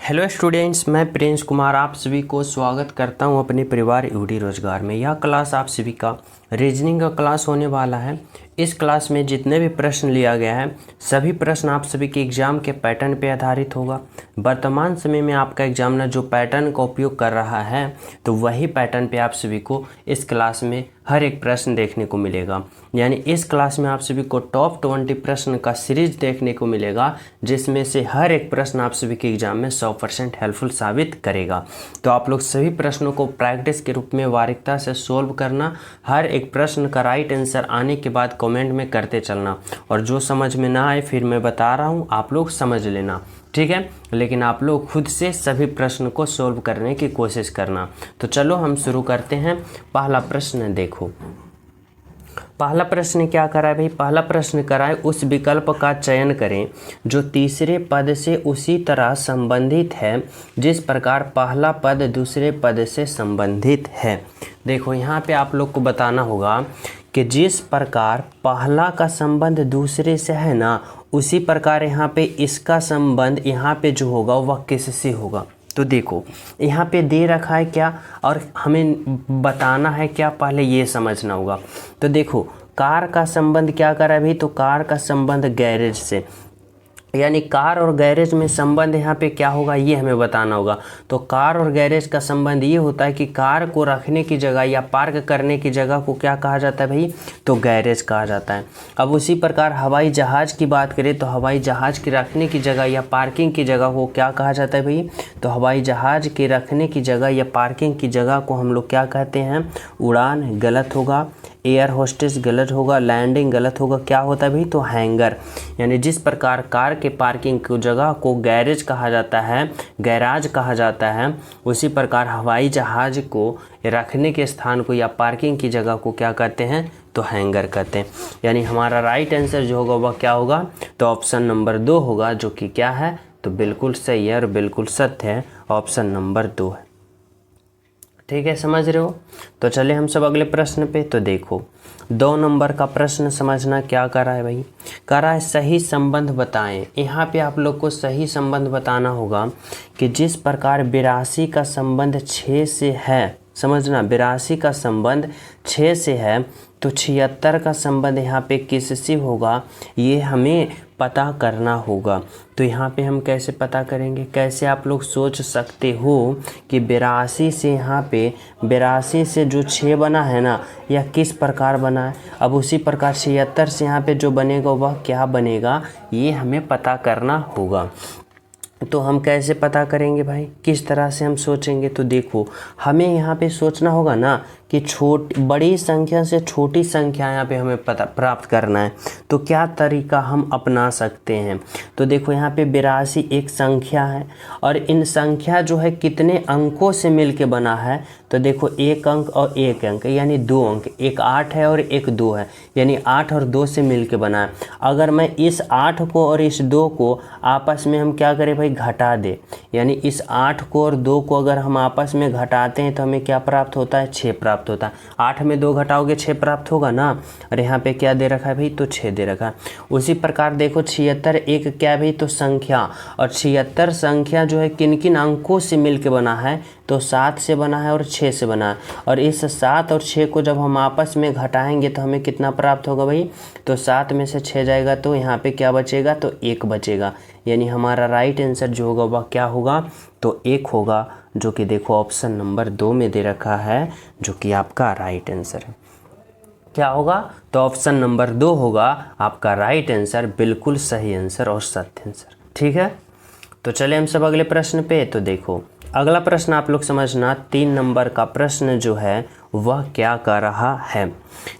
Hello students, मैं Prince Kumar आप सभी को स्वागत करता हूं अपने परिवार यूडी रोजगार में। यह क्लास आप सभी का रीजनिंग का क्लास होने वाला है। इस क्लास में जितने भी प्रश्न लिया गया है सभी प्रश्न आप सभी के एग्ज़ाम के पैटर्न पे आधारित होगा। वर्तमान समय में आपका एग्जामिनर जो पैटर्न का उपयोग कर रहा है तो वही पैटर्न पे आप सभी को इस क्लास में हर एक प्रश्न देखने को मिलेगा। यानी इस क्लास में आप सभी को टॉप 20 प्रश्न का सीरीज देखने को मिलेगा, जिसमें से हर एक प्रश्न आप सभी के एग्जाम में 100% हेल्पफुल साबित करेगा। तो आप लोग सभी प्रश्नों को प्रैक्टिस के रूप में बारीकता से सोल्व करना, हर एक प्रश्न का राइट आंसर आने के बाद कमेंट में करते चलना, और जो समझ में ना आए फिर मैं बता रहा हूँ आप लोग समझ लेना, ठीक है। लेकिन आप लोग खुद से सभी प्रश्न को सोल्व करने की कोशिश करना। तो चलो हम शुरू करते हैं। पहला प्रश्न देखो, पहला प्रश्न क्या करा है भाई? पहला प्रश्न करा है उस विकल्प का चयन करें जो तीसरे पद से उसी तरह संबंधित है जिस प्रकार पहला पद दूसरे पद से संबंधित है। देखो यहाँ पे आप लोग को बताना होगा कि जिस प्रकार पहला का संबंध दूसरे से है ना, उसी प्रकार यहाँ पे इसका संबंध यहाँ पे जो होगा वह किससे होगा। तो देखो यहाँ पे दे रखा है क्या और हमें बताना है क्या, पहले ये समझना होगा। तो देखो कार का संबंध क्या करा भाई? तो कार का संबंध गैरेज से, यानी कार और गैरेज में संबंध यहाँ पे क्या होगा ये हमें बताना होगा। तो कार और गैरेज का संबंध ये होता है कि कार को रखने की जगह या पार्क करने की जगह को क्या कहा जाता है भाई? तो गैरेज कहा जाता है। अब उसी प्रकार हवाई जहाज़ की बात करें तो हवाई जहाज़ की रखने की जगह या पार्किंग की जगह को क्या कहा जाता है भाई? तो हवाई जहाज़ के रखने की जगह या पार्किंग की जगह को हम लोग क्या कहते हैं? उड़ान गलत होगा, एयर होस्टेस गलत होगा, लैंडिंग गलत होगा, क्या होता है भाई? तो हैंगर। यानी जिस प्रकार कार के पार्किंग की जगह को गैरेज कहा जाता है, गैराज कहा जाता है, उसी प्रकार हवाई जहाज़ को रखने के स्थान को या पार्किंग की जगह को क्या कहते हैं? तो हैंगर कहते हैं। यानी हमारा राइट आंसर जो होगा वह क्या होगा? तो ऑप्शन नंबर 2 होगा, जो कि क्या है? तो बिल्कुल सही है और बिल्कुल सत्य है, ऑप्शन नंबर 2 है। ठीक है, समझ रहे हो? तो चले हम सब अगले प्रश्न पे। तो देखो 2 नंबर का प्रश्न समझना क्या कर रहा है भाई? कर रहा है सही संबंध बताएं। यहाँ पे आप लोग को सही संबंध बताना होगा कि जिस प्रकार 82 का संबंध 6 से है, समझना 82 का संबंध 6 से है, तो 76 का संबंध यहाँ पे किससे होगा ये हमें पता करना होगा। तो यहाँ पे हम कैसे पता करेंगे? कैसे आप लोग सोच सकते हो कि 82 से यहाँ पे 82 से जो 6 बना है ना, यह किस प्रकार बना है? अब उसी प्रकार 76 से यहाँ पे जो बनेगा वह क्या बनेगा, ये हमें पता करना होगा। तो हम कैसे पता करेंगे भाई? किस तरह से हम सोचेंगे? तो देखो हमें यहाँ पे सोचना होगा ना कि बड़ी संख्या से छोटी संख्या यहाँ पे हमें पता प्राप्त करना है। तो क्या तरीका हम अपना सकते हैं? तो देखो यहाँ पे 82 एक संख्या है और इन संख्या जो है कितने अंकों से मिलके बना है? तो देखो एक अंक और एक अंक यानी 2 अंक, एक 8 है और एक 2 है, यानी 8 और 2 से मिलके बना है। अगर मैं इस 8 को और इस 2 को आपस में हम क्या करें भाई? घटा दे। यानी इस 8 को और 2 को अगर हम आपस में घटाते हैं तो हमें क्या प्राप्त होता है? 6 प्राप्त होता है। 8 में 2 घटाओगे 6 प्राप्त होगा ना। और यहाँ पे क्या दे रखा है भाई? तो 6 दे रखा है। उसी प्रकार देखो 76 एक क्या भाई? तो संख्या, और 76 संख्या जो है किन किन अंकों से मिलके बना है? तो 7 से बना है और 6 से बना है। और इस 7 और 6 को जब हम आपस में घटाएंगे तो हमें कितना प्राप्त होगा भाई? तो 7 में से 6 जाएगा तो यहाँ पे क्या बचेगा? तो 1 बचेगा। यानी हमारा राइट आंसर जो होगा वह क्या होगा? तो 1 होगा, जो कि देखो ऑप्शन नंबर 2 में दे रखा है, जो कि आपका राइट आंसर है। क्या होगा? तो ऑप्शन नंबर 2 होगा आपका राइट आंसर, बिल्कुल सही आंसर और सत्य आंसर। ठीक है, तो चले हम सब अगले प्रश्न पे। तो देखो अगला प्रश्न आप लोग समझना, 3 नंबर का प्रश्न जो है वह क्या कर रहा है?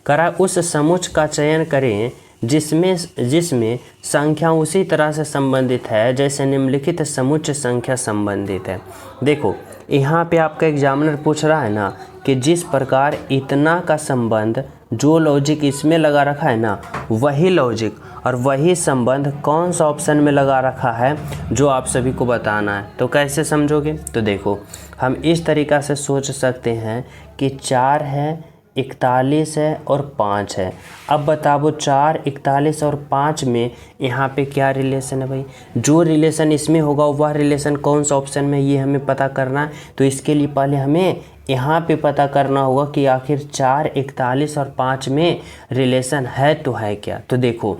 करा उस समुच्चय का चयन करें जिसमें संख्या उसी तरह से संबंधित है जैसे निम्नलिखित समुच्चय संख्या संबंधित है। देखो यहाँ पे आपका एग्जामिनर पूछ रहा है ना कि जिस प्रकार इतना का संबंध जो लॉजिक इसमें लगा रखा है ना, वही लॉजिक और वही संबंध कौन सा ऑप्शन में लगा रखा है जो आप सभी को बताना है। तो कैसे समझोगे? तो देखो हम इस तरीक़ा से सोच सकते हैं कि 4 है, 41 है और 5 है। अब बताओ 4, 41 और 5 में यहाँ पे क्या रिलेशन है भाई? जो रिलेशन इसमें होगा वह रिलेशन कौन सा ऑप्शन में, ये हमें पता करना है। तो इसके लिए पहले हमें यहाँ पे पता करना होगा कि आखिर 4, 41 और 5 में रिलेशन है तो है क्या। तो देखो,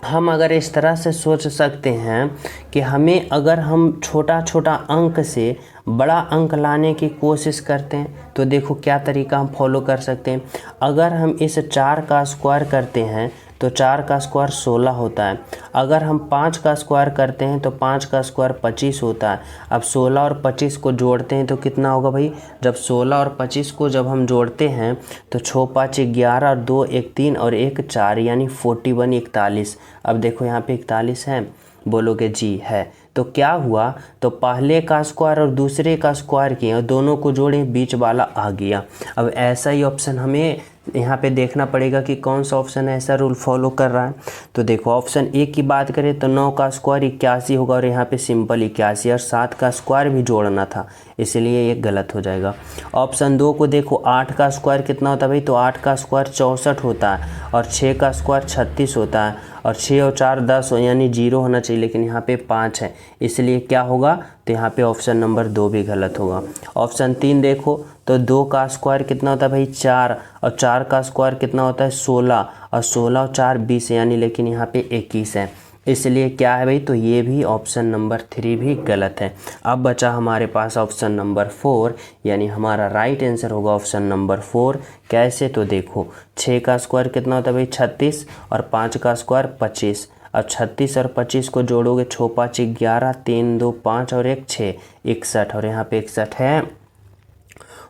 हम अगर इस तरह से सोच सकते हैं कि हमें अगर हम छोटा छोटा अंक से बड़ा अंक लाने की कोशिश करते हैं तो देखो क्या तरीका हम फॉलो कर सकते हैं। अगर हम इस 4 का स्क्वायर करते हैं तो 4 का स्क्वायर 16 होता है। अगर हम 5 का स्क्वायर करते हैं तो 5 का स्क्वायर 25 होता है। अब 16 और 25 को जोड़ते हैं तो कितना होगा भाई? जब 16 और 25 को जब हम जोड़ते हैं तो 6 5 11 और 2 1 3 और 1 4 यानी 41 41। अब देखो यहाँ पे 41 है, बोलोगे जी है। तो क्या हुआ? तो पहले का स्क्वायर और दूसरे का स्क्वायर किए और दोनों को जोड़े, बीच वाला आ गया। अब ऐसा ही ऑप्शन हमें यहाँ पे देखना पड़ेगा कि कौन सा ऑप्शन ऐसा रूल फॉलो कर रहा है। तो देखो ऑप्शन ए की बात करें तो 9 का स्क्वायर 81 होगा और यहाँ पे सिंपल 81 और 7 का स्क्वायर भी जोड़ना था, इसलिए ये गलत हो जाएगा। ऑप्शन 2 को देखो, 8 का स्क्वायर कितना होता है भाई? तो 8 का स्क्वायर 64 होता है और 6 का स्क्वायर 36 होता है और 6 और 4 10 यानी 0 होना चाहिए, लेकिन यहाँ पे 5 है, इसलिए क्या होगा? तो यहाँ पे ऑप्शन नंबर 2 भी गलत होगा। ऑप्शन 3 देखो तो 2 का स्क्वायर कितना होता है भाई? 4 और 4 का स्क्वायर कितना होता है? 16 और 16 और 4 20 यानी, लेकिन यहाँ पे 21 है, इसलिए क्या है भाई? तो ये भी ऑप्शन नंबर 3 भी गलत है। अब बचा हमारे पास ऑप्शन नंबर 4, यानी हमारा राइट आंसर होगा ऑप्शन नंबर 4। कैसे? तो देखो 6 का स्क्वायर कितना होता है भाई? 36 और 5 का स्क्वायर 25। अब 36 और 25 को जोड़ोगे, 6 5 11 3 2 5 और 1 6 61 और यहाँ पे 61 है,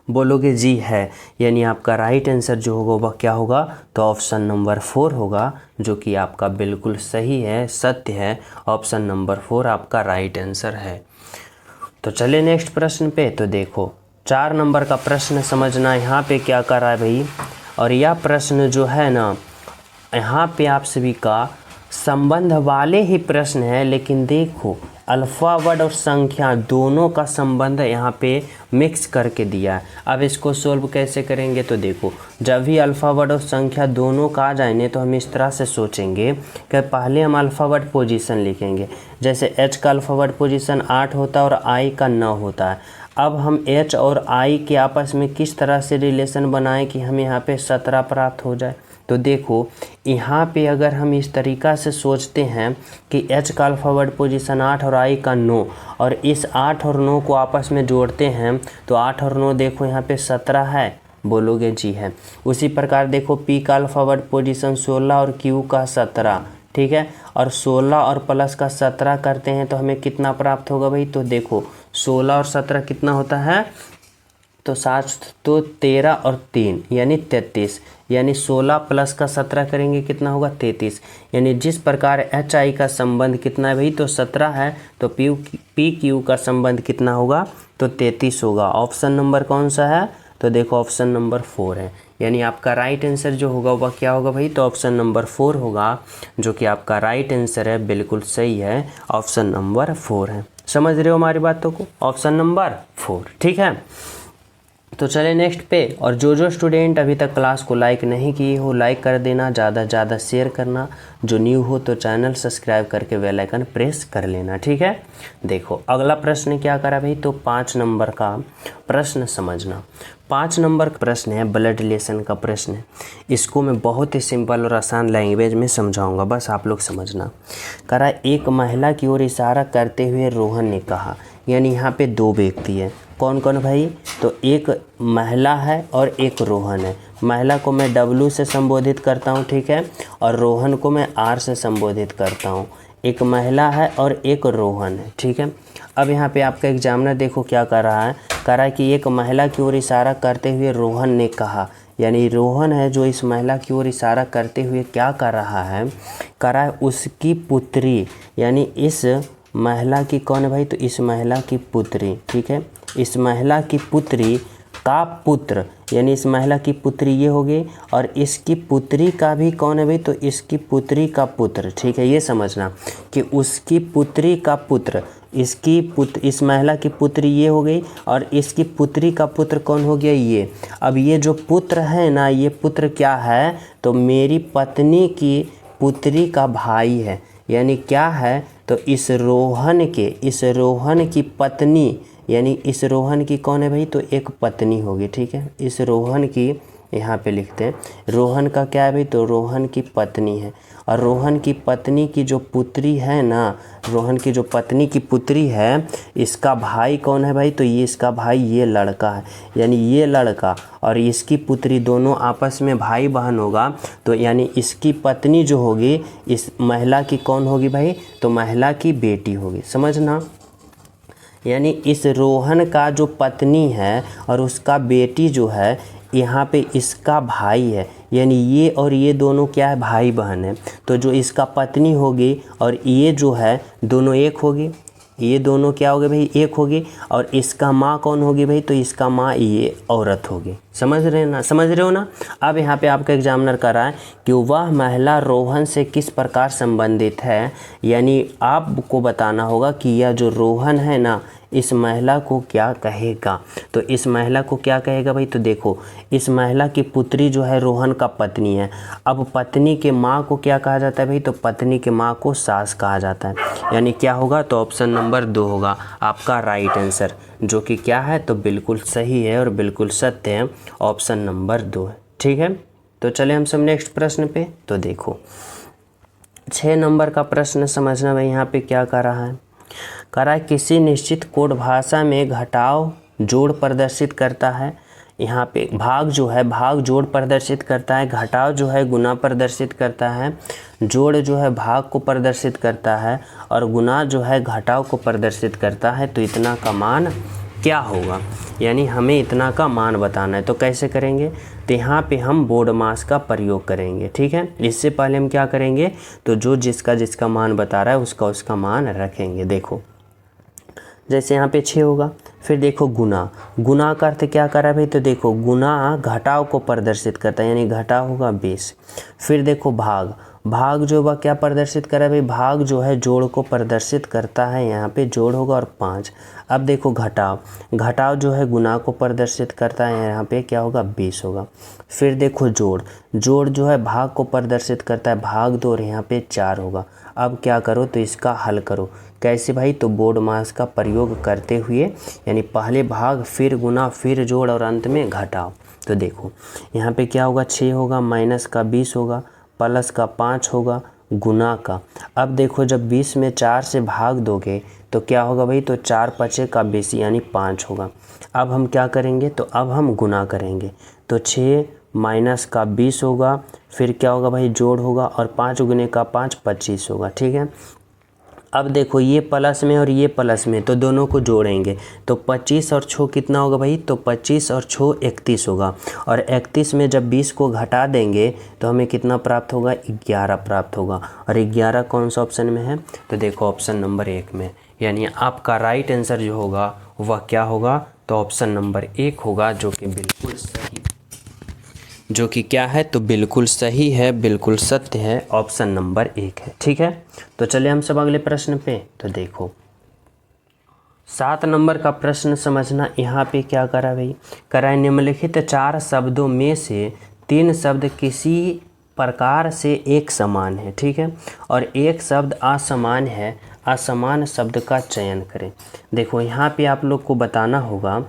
बोलोगे जी है। यानी आपका राइट आंसर जो होगा वह क्या होगा? तो ऑप्शन नंबर 4 होगा, जो कि आपका बिल्कुल सही है, सत्य है। ऑप्शन नंबर 4 आपका राइट आंसर है। तो चलिए नेक्स्ट प्रश्न पे। तो देखो 4 नंबर का प्रश्न समझना यहाँ पे क्या कर रहा है भाई। और यह प्रश्न जो है ना, यहाँ पे आप सभी का संबंध वाले ही प्रश्न है, लेकिन देखो अल्फ़ा वर्ड और संख्या दोनों का संबंध यहाँ पे मिक्स करके दिया है। अब इसको सोल्व कैसे करेंगे? तो देखो, जब भी अल्फ़ा वर्ड और संख्या दोनों का आ जाएंगे तो हम इस तरह से सोचेंगे कि पहले हम अल्फ़ा वर्ड पोजीशन लिखेंगे। जैसे h का अल्फ़ा वर्ड पोजीशन 8 होता है और i का 9 होता है। अब हम h और i के आपस में किस तरह से रिलेशन बनाएं कि हमें यहाँ पे 17 प्राप्त हो जाए। तो देखो यहाँ पे अगर हम इस तरीक़ा से सोचते हैं कि h का अल्फ़ा वर्ड पोजीशन 8 और i का 9, और इस 8 और 9 को आपस में जोड़ते हैं तो 8 और 9 देखो यहाँ पे 17 है, बोलोगे जी है। उसी प्रकार देखो p का अल्फ़ा वर्ड पोजीशन 16 और q का 17, ठीक है, और 16 और प्लस का 17 करते हैं तो हमें कितना प्राप्त होगा भाई? तो देखो 16 और 17 कितना होता है? तो 7 तो 13 और 3 यानी 33, यानी 16 प्लस का 17 करेंगे कितना होगा? 33। यानी जिस प्रकार एच आई का संबंध कितना है भाई? तो 17 है, तो पी क्यू का संबंध कितना होगा? तो 33 होगा। ऑप्शन नंबर कौन सा है? तो देखो ऑप्शन नंबर 4 है। यानी आपका राइट आंसर जो होगा वह क्या होगा भाई? तो ऑप्शन नंबर 4 होगा, जो कि आपका राइट आंसर है, बिल्कुल सही है, ऑप्शन नंबर 4 है। समझ रहे हो हमारी बातों को? ऑप्शन नंबर 4, ठीक है। तो चले नेक्स्ट पे। और जो स्टूडेंट अभी तक क्लास को लाइक नहीं किए हो, लाइक कर देना, ज़्यादा से ज़्यादा शेयर करना। जो न्यू हो तो चैनल सब्सक्राइब करके बेल आइकन प्रेस कर लेना, ठीक है। देखो अगला प्रश्न क्या करा भाई? तो 5 नंबर का प्रश्न समझना। 5 नंबर का प्रश्न है ब्लड रिलेशन का प्रश्न है। इसको मैं बहुत ही सिंपल और आसान लैंग्वेज में समझाऊंगा, बस आप लोग समझना। करा एक महिला की ओर इशारा करते हुए रोहन ने कहा, यानी यहाँ पे 2 व्यक्ति है। कौन कौन भाई? तो एक महिला है और एक रोहन है। महिला को मैं W से संबोधित करता हूँ, ठीक है, और रोहन को मैं R से संबोधित करता हूँ। एक महिला है और एक रोहन है, ठीक है। अब यहाँ पे आपका एग्जामिनर देखो क्या कर रहा है, कह रहा है कि एक महिला की ओर इशारा करते हुए रोहन ने कहा, यानी रोहन है जो इस महिला की ओर इशारा करते हुए क्या कर रहा है? कह रहा है उसकी पुत्री, यानी इस महिला की कौन है भाई? तो इस महिला की पुत्री, ठीक है, इस महिला की पुत्री का पुत्र, यानी इस महिला की पुत्री ये हो गई, और इसकी पुत्री का भी कौन है भाई, तो इसकी पुत्री का पुत्र। ठीक है, ये समझना कि उसकी पुत्री का पुत्र, इस महिला की पुत्री ये हो गई, और इसकी पुत्री का पुत्र कौन हो गया, ये। अब ये जो पुत्र है ना, ये पुत्र क्या है, तो मेरी पत्नी की पुत्री का भाई है। यानी क्या है, तो इस रोहन की पत्नी, यानी इस रोहन की कौन है भाई, तो एक पत्नी होगी। ठीक है, इस रोहन की, यहाँ पे लिखते हैं, रोहन का क्या है भाई, तो रोहन की पत्नी है। और रोहन की पत्नी की जो पुत्री है ना, रोहन की जो पत्नी की पुत्री है, इसका भाई कौन है भाई, तो ये इसका भाई ये लड़का है। यानी ये लड़का और इसकी पुत्री दोनों आपस में भाई बहन होगा, तो यानी इसकी पत्नी जो होगी इस महिला की कौन होगी भाई, तो महिला की बेटी होगी। समझना, यानी इस रोहन का जो पत्नी है और उसका बेटी जो है, यहाँ पे इसका भाई है। यानी ये और ये दोनों क्या है, भाई बहन है। तो जो इसका पत्नी होगी और ये जो है दोनों एक होगी, ये दोनों क्या होगे भाई, एक होगी। और इसका माँ कौन होगी भाई, तो इसका माँ ये औरत होगी। समझ रहे हो ना। अब यहाँ पे आपका एग्जामिनर कर रहा है कि वह महिला रोहन से किस प्रकार संबंधित है। यानी आपको बताना होगा कि यह जो रोहन है ना, इस महिला को क्या कहेगा। तो इस महिला को क्या कहेगा भाई, तो देखो इस महिला की पुत्री जो है रोहन का पत्नी है। अब पत्नी के माँ को क्या कहा जाता है भाई, तो पत्नी के माँ को सास कहा जाता है। यानी क्या होगा, तो ऑप्शन नंबर 2 होगा आपका राइट आंसर, जो कि क्या है, तो बिल्कुल सही है और बिल्कुल सत्य है, ऑप्शन नंबर 2 है। ठीक है, तो चले हम सब नेक्स्ट प्रश्न पे। तो देखो 6 नंबर का प्रश्न समझना भाई, यहाँ पे क्या कर रहा है, किसी निश्चित कोड भाषा में घटाव जोड़ प्रदर्शित करता है। यहाँ पे भाग जो है, भाग जोड़ प्रदर्शित करता है, घटाव जो है गुना प्रदर्शित करता है, जोड़ जो है भाग को प्रदर्शित करता है, और गुना जो है घटाव को प्रदर्शित करता है। तो इतना का मान क्या होगा, यानी हमें इतना का मान बताना है। तो कैसे करेंगे, तो यहाँ पे हम बोर्ड मास का प्रयोग करेंगे। ठीक है, इससे पहले हम क्या करेंगे, तो जो जिसका मान बता रहा है उसका मान रखेंगे। देखो जैसे यहाँ पे 6 होगा, फिर देखो गुना का अर्थ क्या कर रहा है भाई, तो देखो गुना घटाव को प्रदर्शित करता है, यानी घटाव होगा 20। फिर देखो भाग जो वह क्या प्रदर्शित कर रहा है भाई, भाग जो है जोड़ को प्रदर्शित करता है, यहाँ पे जोड़ होगा और 5। अब देखो घटाव जो है गुना को प्रदर्शित करता है, यहाँ पे क्या होगा 20 होगा। फिर देखो जोड़ जो है भाग को प्रदर्शित करता है, भाग 2 और यहाँ पे 4 होगा। अब क्या करो, तो इसका हल करो। कैसे भाई, तो बोर्ड मास का प्रयोग करते हुए, यानी पहले भाग फिर गुना फिर जोड़ और अंत में घटाव। तो देखो यहाँ पे क्या होगा, 6 होगा, माइनस का 20 होगा, प्लस का 5 होगा, गुना का। अब देखो जब 20 में 4 से भाग दोगे तो क्या होगा भाई, तो 4 पचे का 20 यानी 5 होगा। अब हम क्या करेंगे, तो अब हम गुना करेंगे। तो 6 माइनस का 20 होगा, फिर क्या होगा भाई, जोड़ होगा, और 5 गुने का 5 25 होगा। ठीक है, अब देखो ये प्लस में और ये प्लस में, तो दोनों को जोड़ेंगे तो 25 और 6 कितना होगा भाई, तो 25 और 6 31 होगा। और 31 में जब 20 को घटा देंगे तो हमें कितना प्राप्त होगा, 11 प्राप्त होगा। और 11 कौन सा ऑप्शन में है, तो देखो ऑप्शन नंबर 1 में। यानी आपका राइट आंसर जो होगा वह क्या होगा, तो ऑप्शन नंबर 1 होगा, जो कि बिल्कुल सही, जो कि क्या है, तो बिल्कुल सही है, बिल्कुल सत्य है, ऑप्शन नंबर 1 है। ठीक है, तो चलिए हम सब अगले प्रश्न पे। तो देखो 7 नंबर का प्रश्न समझना, यहाँ पे क्या करा भाई, करा है निम्नलिखित 4 शब्दों में से 3 शब्द किसी प्रकार से एक समान है। ठीक है, और एक शब्द असमान है, असमान शब्द का चयन करें। देखो यहाँ पे आप लोग को बताना होगा,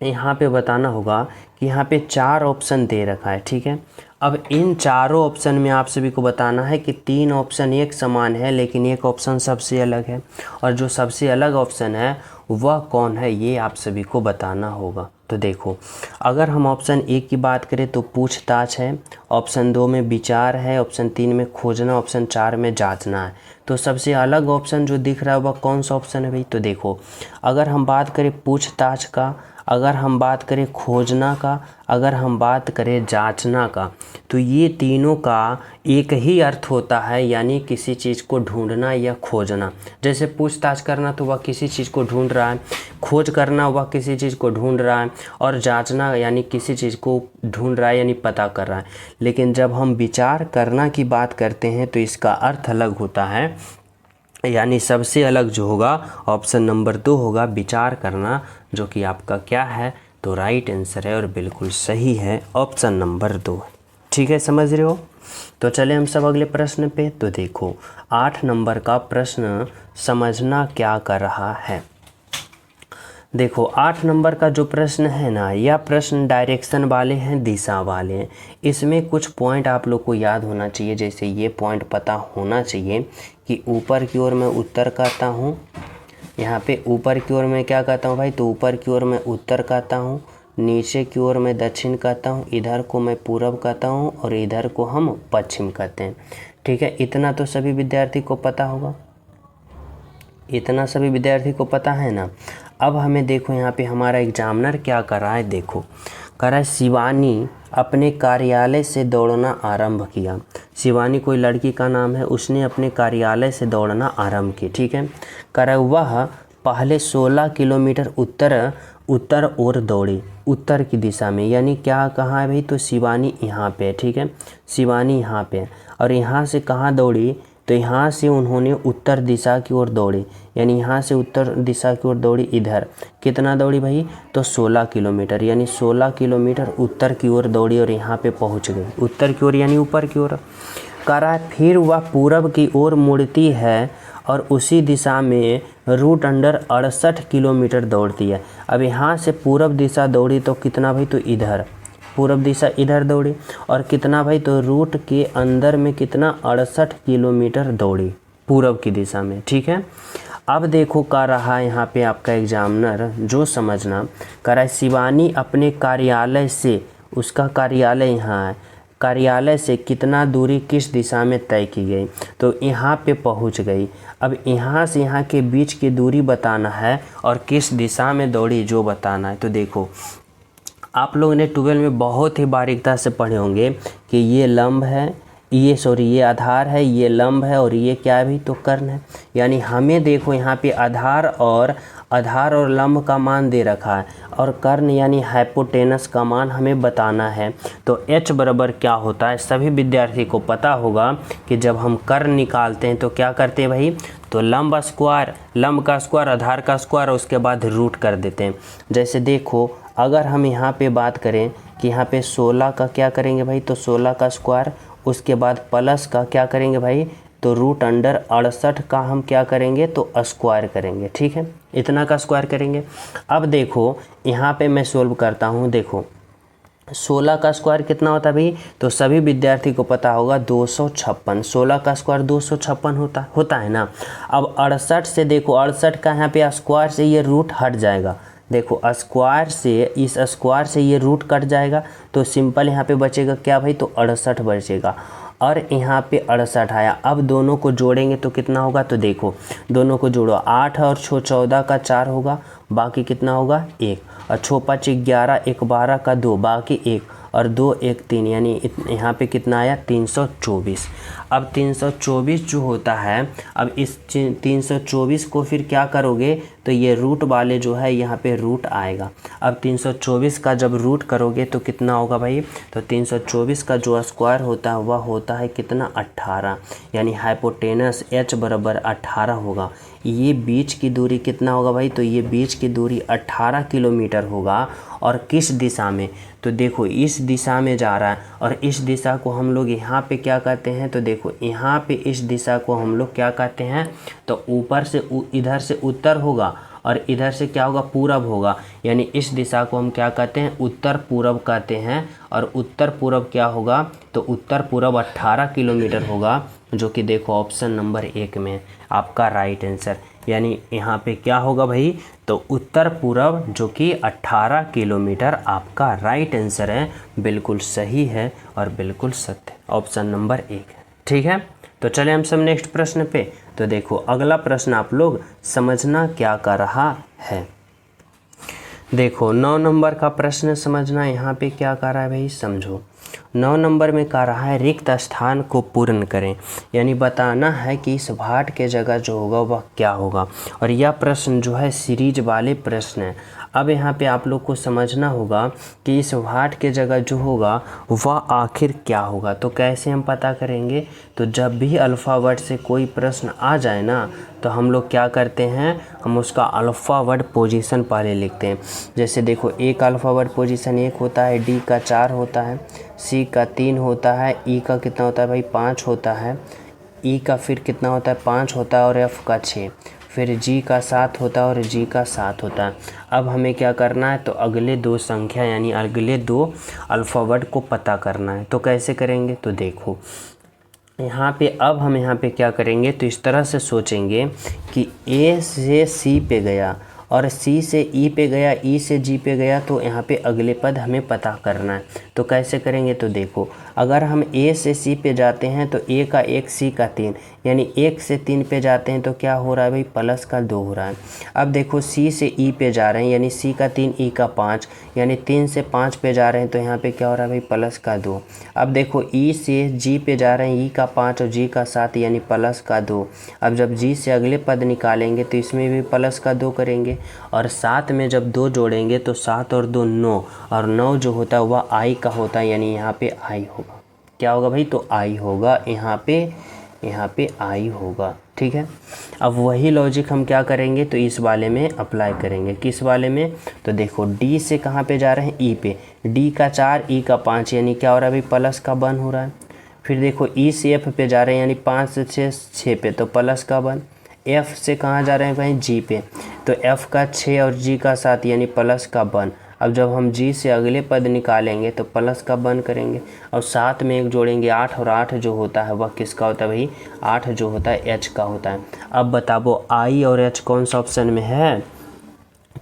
कि यहाँ पे 4 ऑप्शन दे रखा है। ठीक है, अब इन चारों ऑप्शन में आप सभी को बताना है कि 3 ऑप्शन एक समान है, लेकिन एक ऑप्शन सबसे अलग है, और जो सबसे अलग ऑप्शन है वह कौन है, ये आप सभी को बताना होगा। तो देखो अगर हम ऑप्शन 1 की बात करें तो पूछताछ है, ऑप्शन 2 में विचार है, ऑप्शन 3 में खोजना, ऑप्शन 4 में जांचना है। तो सबसे अलग ऑप्शन जो दिख रहा है वह कौन सा ऑप्शन है भाई, तो देखो अगर हम बात करें पूछताछ का, अगर हम बात करें खोजना का, अगर हम बात करें जांचना का, तो ये तीनों का एक ही अर्थ होता है, यानी किसी चीज़ को ढूंढना या खोजना। जैसे पूछताछ करना तो वह किसी चीज़ को ढूंढ रहा है, खोज करना वह किसी चीज़ को ढूंढ रहा है, और जांचना यानी किसी चीज़ को ढूंढ रहा है यानी पता कर रहा है। लेकिन जब हम विचार करना की बात करते हैं तो इसका अर्थ अलग होता है, यानी सबसे अलग जो होगा ऑप्शन नंबर 2 होगा, विचार करना, जो कि आपका क्या है, तो राइट आंसर है और बिल्कुल सही है ऑप्शन नंबर 2। ठीक है, समझ रहे हो। तो चले हम सब अगले प्रश्न पे। तो देखो 8 नंबर का प्रश्न, समझना क्या कर रहा है। देखो 8 नंबर का जो प्रश्न है ना, यह प्रश्न डायरेक्शन वाले हैं, दिशा वाले हैं। इसमें कुछ पॉइंट आप लोग को याद होना चाहिए। जैसे ये पॉइंट पता होना चाहिए कि ऊपर की ओर मैं उत्तर कहता हूँ, यहाँ पे ऊपर की ओर मैं क्या कहता हूँ भाई, तो ऊपर की ओर मैं उत्तर कहता हूँ, नीचे की ओर मैं दक्षिण कहता हूँ, इधर को मैं पूरब कहता हूँ और इधर को हम पश्चिम कहते हैं। ठीक है, इतना तो सभी विद्यार्थी को पता होगा, इतना सभी विद्यार्थी को पता है ना। अब हमें देखो यहाँ पे हमारा एग्जामिनर क्या कर रहा है, देखो कर रहा है, शिवानी अपने कार्यालय से दौड़ना आरंभ किया। शिवानी कोई लड़की का नाम है, उसने अपने कार्यालय से दौड़ना आरंभ की। ठीक है, कर वह पहले 16 किलोमीटर उत्तर ओर दौड़ी, उत्तर की दिशा में, यानी क्या कहाँ है भाई, तो शिवानी यहाँ पे है। ठीक है, शिवानी यहाँ पे है और यहाँ से कहाँ दौड़ी, तो यहाँ से उन्होंने उत्तर दिशा की ओर दौड़ी, यानी यहाँ से उत्तर दिशा की ओर दौड़ी। इधर कितना दौड़ी भाई, तो 16 किलोमीटर, यानी 16 किलोमीटर उत्तर की ओर दौड़ी और यहाँ पे पहुँच गई, उत्तर की ओर यानी ऊपर की ओर। करा फिर वह पूरब की ओर मुड़ती है और उसी दिशा में रूट अंडर 68 किलोमीटर दौड़ती है। अब यहाँ से पूरब दिशा दौड़ी तो कितना भाई, तो इधर पूरब दिशा इधर दौड़ी, और कितना भाई, तो रूट के अंदर में कितना 68 किलोमीटर दौड़ी पूरब की दिशा में। ठीक है, अब देखो कर रहा है यहाँ पे आपका एग्जामिनर, जो समझना कर रहा है, शिवानी अपने कार्यालय से, उसका कार्यालय यहाँ है, कार्यालय से कितना दूरी किस दिशा में तय की गई, तो यहाँ पे पहुँच गई। अब यहाँ से यहाँ के बीच की दूरी बताना है और किस दिशा में दौड़ी जो बताना है। तो देखो आप लोगों ने 12 में बहुत ही बारीकता से पढ़े होंगे कि ये लंब है, ये आधार है, ये लंब है और ये क्या है भी, तो कर्ण है। यानी हमें देखो यहाँ पे आधार और लंब का मान दे रखा है और कर्ण यानी हाइपोटेनस का मान हमें बताना है। तो h बराबर क्या होता है, सभी विद्यार्थी को पता होगा कि जब हम कर्ण निकालते हैं तो क्या करते हैं भाई, तो लंब स्क्वायर, लंब का स्क्वायर, आधार का स्क्वायर और उसके बाद रूट कर देते हैं। जैसे देखो अगर हम यहाँ पे बात करें कि यहाँ पे 16 का क्या करेंगे भाई, तो 16 का स्क्वायर, उसके बाद प्लस का क्या करेंगे भाई, तो रूट अंडर 68 का हम क्या करेंगे, तो स्क्वायर करेंगे। ठीक है, इतना का स्क्वायर करेंगे। अब देखो यहाँ पे मैं सोल्व करता हूँ। देखो 16 का स्क्वायर कितना होता है भाई, तो सभी विद्यार्थी को पता होगा 256। 16 का स्क्वायर 256 होता है ना। अब 68 से देखो 68 का यहाँ पे स्क्वायर से ये रूट हट जाएगा। देखो स्क्वायर से, इस स्क्वायर से ये रूट कट जाएगा तो सिंपल यहाँ पे बचेगा क्या भाई, तो 68 बचेगा और यहाँ पे 68 आया। अब दोनों को जोड़ेंगे तो कितना होगा, तो देखो दोनों को जोड़ो, 8 और 6 14 का 4 होगा, बाकी कितना होगा 1, और 6 5 11, 1 12 का 2, बाकी 1 और 2 1 3, यानी यहाँ पे कितना आया 324। अब 324 जो होता है, अब इस 324 को फिर क्या करोगे, तो ये रूट वाले जो है यहाँ पे रूट आएगा। अब 324 का जब रूट करोगे तो कितना होगा भाई, तो 324 का जो स्क्वायर होता है वह होता है कितना 18, यानी हाइपोटेनस h बराबर 18 होगा। ये बीच की दूरी कितना होगा भाई, तो ये बीच की दूरी 18 किलोमीटर होगा। और किस दिशा में, तो देखो इस दिशा में जा रहा है और इस दिशा को हम लोग यहाँ पे क्या कहते हैं, तो देखो यहाँ पे इस दिशा को हम लोग क्या कहते हैं, तो ऊपर से इधर से उत्तर होगा और इधर से क्या होगा, पूरब होगा। यानी इस दिशा को हम क्या कहते हैं, उत्तर पूरब कहते हैं। और उत्तर पूरब क्या होगा, तो उत्तर पूरब 18 किलोमीटर होगा, जो कि देखो ऑप्शन नंबर 1 में आपका राइट आंसर। यानी यहाँ पे क्या होगा भाई, तो उत्तर पूरब जो कि 18 किलोमीटर आपका राइट आंसर है। बिल्कुल सही है और बिल्कुल सत्य, ऑप्शन नंबर 1। ठीक है, तो चले हम सब नेक्स्ट प्रश्न पे। तो देखो अगला प्रश्न आप लोग समझना क्या कर रहा है। देखो 9 नंबर का प्रश्न समझना, यहाँ पे क्या कह रहा है भाई, समझो। 9 नंबर में कह रहा है रिक्त स्थान को पूर्ण करें, यानी बताना है कि इस भाट के जगह जो होगा वह क्या होगा। और यह प्रश्न जो है सीरीज वाले प्रश्न है। अब यहाँ पे आप लोग को समझना होगा कि इस भाट के जगह जो होगा वह आखिर क्या होगा। तो कैसे हम पता करेंगे, तो जब भी अल्फ़ावर्ड से कोई प्रश्न आ जाए ना, तो हम लोग क्या करते हैं, हम उसका अल्फ़ावर्ड पोजीशन पहले लिखते हैं। जैसे देखो, एक अल्फ़ावर्ड पोजीशन 1 होता है, डी का 4 होता है, सी का 3 होता है, ई का कितना होता है भाई 5 होता है, ई का फिर कितना होता है 5 होता है, और एफ़ का 6, फिर जी का 7 होता है और जी का 7 होता है। अब हमें क्या करना है, तो अगले 2 संख्या यानी अगले 2 अल्फ़ावर्ड को पता करना है। तो कैसे करेंगे, तो देखो यहाँ पे अब हम यहाँ पे क्या करेंगे, तो इस तरह से सोचेंगे कि ए से सी पे गया और सी से ई पे गया, ई से जी पे गया, तो यहाँ पे अगले पद हमें पता करना है। तो कैसे करेंगे, तो देखो अगर हम ए से सी पे जाते हैं तो ए का 1 सी का 3, यानी 1 से 3 पे जाते हैं तो क्या हो रहा है भाई, प्लस का 2 हो रहा है। अब देखो सी से ई पे जा रहे हैं, यानी सी का 3 ई का 5, यानी 3 से 5 पे जा रहे हैं तो यहाँ पे क्या हो रहा है भाई, प्लस का 2। अब देखो ई से जी पे जा रहे हैं, ई का 5 और जी का 7, यानी प्लस का 2। अब जब जी से अगले पद निकालेंगे तो इसमें भी प्लस का 2 करेंगे, और 7 में जब 2 जोड़ेंगे तो 7 और 2 9, और 9 जो होता है वह आई का होता है, यानी यहाँ पे आई होगा। क्या होगा भाई, तो आई होगा, यहाँ पे आई होगा। ठीक है, अब वही लॉजिक हम क्या करेंगे, तो इस वाले में अप्लाई करेंगे। किस वाले में, तो देखो डी से कहाँ पे जा रहे हैं, ई पे, डी का 4 ई का 5, यानी क्या हो रहा है भाई, प्लस का 1 हो रहा है। फिर देखो ई से एफ पे जा रहे हैं, यानी 5 से 6 पे, तो प्लस का 1। एफ़ से कहाँ जा रहे हैं भाई, जी पे, तो एफ़ का 6 और जी का 7, यानी प्लस का 1। अब जब हम जी से अगले पद निकालेंगे तो प्लस का 1 करेंगे, और 7 में 1 जोड़ेंगे 8, और 8 जो होता है वह किसका होता है भाई, 8 जो होता है एच का होता है। अब बताओ आई और एच कौन सा ऑप्शन में है,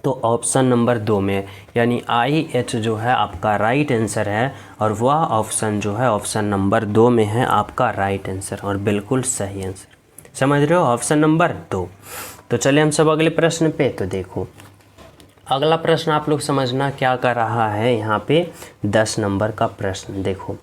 तो ऑप्शन नंबर 2 में, यानी आई एच जो है आपका राइट आंसर है, और वह ऑप्शन जो है ऑप्शन नंबर 2 में है आपका राइट आंसर, और बिल्कुल सही आंसर। समझ रहे हो, ऑप्शन नंबर 2। तो चलिए हम सब अगले प्रश्न पे। तो देखो अगला प्रश्न आप लोग समझना क्या कर रहा है, यहाँ पे 10 नंबर का प्रश्न देखो,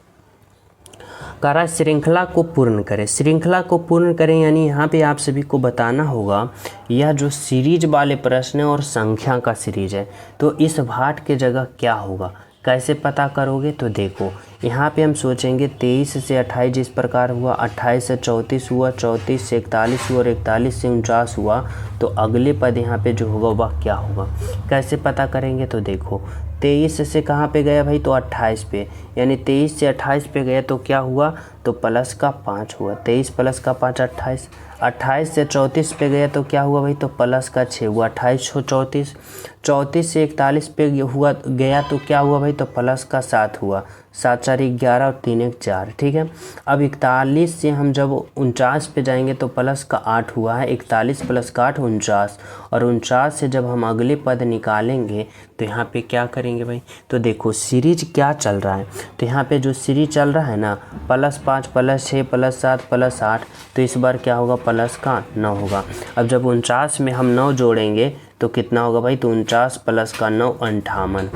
कह रहा है श्रृंखला को पूर्ण करें। श्रृंखला को पूर्ण करें यानी यहाँ पे आप सभी को बताना होगा, यह जो सीरीज वाले प्रश्न है और संख्या का सीरीज है, तो इस भाट के जगह क्या होगा, कैसे पता करोगे, तो देखो यहाँ पे हम सोचेंगे 23 से 28 जिस प्रकार हुआ, 28 से 34 हुआ, 34 से 41 हुआ और 41 से 49 हुआ, तो अगले पद यहाँ पे जो होगा वह क्या होगा, कैसे पता करेंगे, तो देखो 23 से कहाँ पे गया भाई, तो 28 पे, यानी 23 से 28 पे गया तो क्या हुआ, तो प्लस का 5 हुआ, 23 प्लस का 5 28, 28 से 34 पे गया तो क्या हुआ भाई, तो प्लस का 6 हुआ, 28 हो 34, 34 से 41 पे हुआ गया तो क्या हुआ भाई, तो प्लस का 7 हुआ, 7 4 11 और 3 1 4। ठीक है, अब 41 से हम जब 49 पे जाएंगे तो प्लस का 8 हुआ है, 41 प्लस का 8 49, और 49 से जब हम अगले पद निकालेंगे तो यहाँ पे क्या करेंगे भाई, तो देखो सीरीज क्या चल रहा है, तो यहाँ पे जो सीरीज चल रहा है ना, +5 +6 +7 +8, तो इस बार क्या होगा, प्लस का 9 होगा। अब जब 49 में हम 9 जोड़ेंगे तो कितना होगा भाई, तो 49 प्लस का 9 58,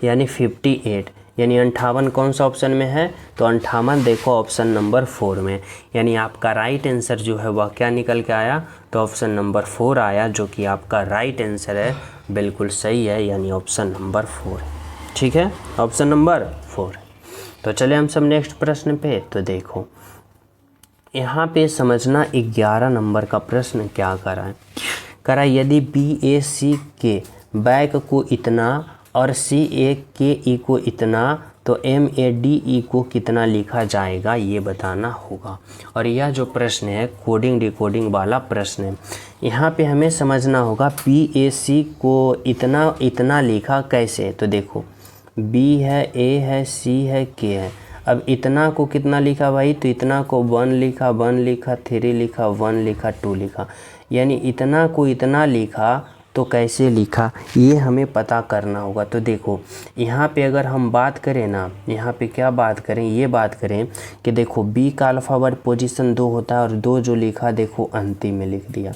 यानी 58, यानी 58 कौन सा ऑप्शन में है, तो 58 देखो ऑप्शन नंबर 4 में, यानी आपका राइट आंसर जो है वह क्या निकल के आया, तो ऑप्शन नंबर 4 आया, जो कि आपका राइट आंसर है, बिल्कुल सही है, यानी ऑप्शन नंबर 4 है। ठीक है, ऑप्शन नंबर 4। तो चलिए हम सब नेक्स्ट प्रश्न पे। तो देखो यहाँ पे समझना 11 नंबर का प्रश्न क्या कर रहा है, यदि BAC के बैक को इतना और CA के ई को इतना, तो MADE को कितना लिखा जाएगा, ये बताना होगा। और यह जो प्रश्न है कोडिंग डिकोडिंग वाला प्रश्न है। यहाँ पे हमें समझना होगा BAC को इतना लिखा कैसे, तो देखो B है, A है, C है, K है। अब इतना को कितना लिखा भाई, तो इतना को 1 लिखा, 1 लिखा, 3 लिखा, 1 लिखा, 2 लिखा, यानी इतना को इतना लिखा तो कैसे लिखा ये हमें पता करना होगा। तो देखो यहाँ पे अगर हम बात करें ना, यहाँ पे क्या बात करें, ये बात करें कि देखो बी का अल्फ़ाबेट पोजीशन 2 होता है और 2 जो लिखा देखो अंतिम में लिख दिया।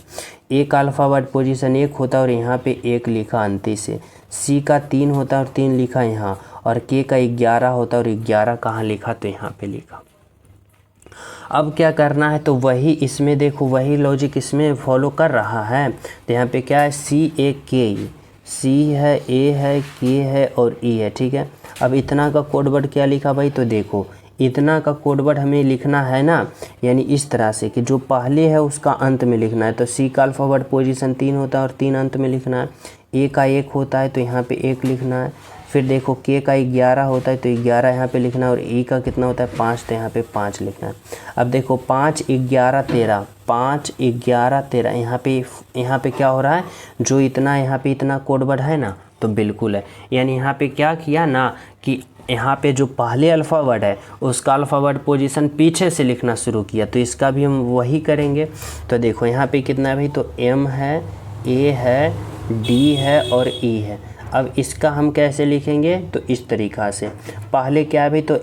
ए का अल्फ़ाबेट पोजीशन 1 होता है और यहाँ पे 1 लिखा अंतिम से। सी का 3 होता है और 3 लिखा यहाँ, और के का 11 होता है और 11 कहाँ लिखा, तो यहाँ पे लिखा। अब क्या करना है, तो वही इसमें देखो वही लॉजिक इसमें फॉलो कर रहा है। तो यहाँ पे क्या है, CAKE, सी है, ए है, के है और ई है, ठीक है। अब इतना का कोड वर्ड क्या लिखा भाई, तो देखो इतना का कोड वर्ड हमें लिखना है ना, यानी इस तरह से कि जो पहले है उसका अंत में लिखना है। तो सी का अल्फ़ाबेट पोजीशन 3 होता है और 3 अंत में लिखना है। ए का 1 होता है तो यहाँ पे 1 लिखना है। फिर देखो के का 11 होता है तो 11 यहाँ पे लिखना है, और ई का कितना होता है 5, तो यहाँ पे 5 लिखना है। अब देखो 5 11 13, 5 11 13, यहाँ पे क्या हो रहा है, जो इतना यहाँ पे इतना कोड वर्ड है ना, तो बिल्कुल है। यानी यहाँ पे क्या किया ना कि यहाँ पे जो पहले अल्फ़ाबेट है उसका अल्फ़ाबेट पोजीशन पीछे से लिखना शुरू किया, तो इसका भी हम वही करेंगे। तो देखो यहाँ पे कितना है भाई, तो एम है, ए है, डी है और ई है। अब इसका हम कैसे लिखेंगे, तो इस तरीक़ा से, पहले क्या है भाई, तो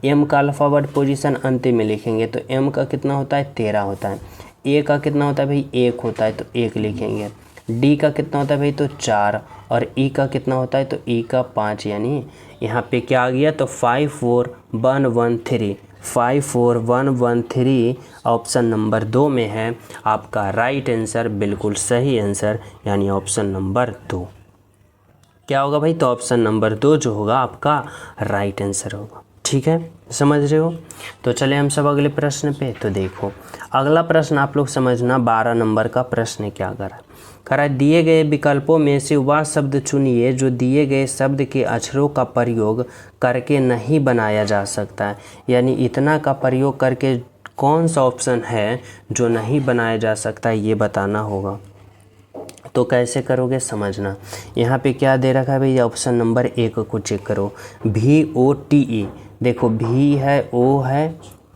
एम का अल्फ़ाबेट पोजीशन अंतिम में लिखेंगे। तो एम का कितना होता है 13 होता है। ए का कितना होता है भाई 1 होता है तो 1 लिखेंगे। डी का कितना होता है भाई, तो 4, और ई का कितना होता है, तो ई का 5, यानी यहाँ पे क्या आ गया, तो 54113, 54113 ऑप्शन नंबर 2 में है आपका राइट आंसर, बिल्कुल सही आंसर, यानी ऑप्शन नंबर 2 क्या होगा भाई, तो ऑप्शन नंबर 2 जो होगा आपका राइट आंसर होगा। ठीक है, समझ रहे हो। तो चले हम सब अगले प्रश्न पे। तो देखो अगला प्रश्न आप लोग समझना, 12 नंबर का प्रश्न क्या करा है, दिए गए विकल्पों में से वह शब्द चुनिए जो दिए गए शब्द के अक्षरों का प्रयोग करके नहीं बनाया जा सकता है। यानी इतना का प्रयोग करके कौन सा ऑप्शन है जो नहीं बनाया जा सकता है, ये बताना होगा। तो कैसे करोगे समझना, यहाँ पे क्या दे रखा है भाई, ऑप्शन नंबर 1 को चेक करो, VOTE। देखो भी है, ओ है,